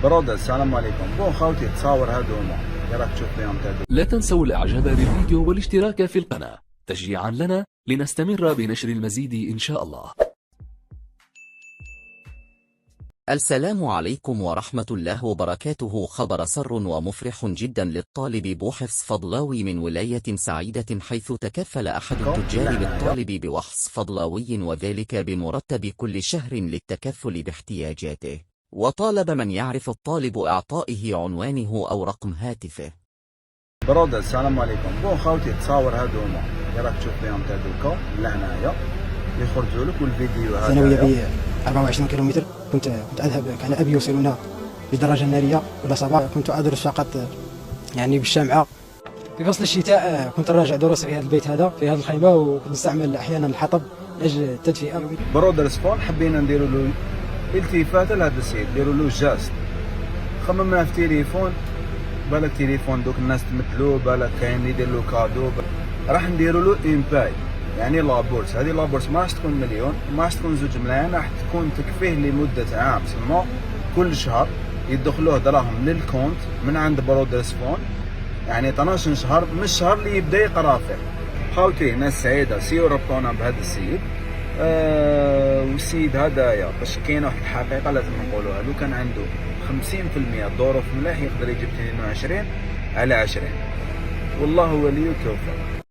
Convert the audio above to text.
برودة السلام عليكم. بون خاوتي تصاور هادوما يا راك تشوف فيهم تادو. لا تنسوا الاعجاب بالفيديو والاشتراك في القناة تشجيعا لنا لنستمر بنشر المزيد ان شاء الله. السلام عليكم ورحمة الله وبركاته. خبر سر ومفرح جدا للطالب بوحفص فضلاوي من ولاية سعيدة، حيث تكفل أحد التجار للطالب بوحص فضلاوي، وذلك بمرتب كل شهر للتكفل باحتياجاته، وطالب من يعرف الطالب إعطائه عنوانه أو رقم هاتفه. برودة السلام عليكم. بون خاوتي تصاور هادوما يا راك تشوف فيهم تادوكا لهنايا يخرجوا لك والفيديو هذا. ثانوية ب 24 كيلومتر. كنت أذهب، كان أبي يوصلنا بالدراجة النارية ولا صباح. كنت أدرس فقط يعني بالشمعة. في فصل الشتاء كنت راجع دروس في هذا البيت هذا، في هذه الخيمة، وكنت نستعمل أحيانا الحطب لأجل التدفئة. برودة السبون حبينا نديروا له التفاته لهذا السيد، نديروا له جاست. خممنا في تليفون، بالك تليفون دوك الناس تمثلوه، بالك كاين اللي يدير له كادو، راح نديروا له امباي يعني لابورس. هذه لابورس ما راح تكون مليون، ما راح تكون 2 ملايين، راح تكون تكفيه لمده عام. سما كل شهر يدخلوه دراهم للكونت من عند برودة سبون، يعني 12 شهر من الشهر اللي يبدا يقرا فيه. خاوتي ناس سعيده، سيو ربطونا بهذا السيد. والسيد هذايا باش كاينه واحد الحقيقه لازم نقولوها، لو كان عنده 50% ظروف ملاح يقدر يجيب 22 على 20. والله ولي التوفيق.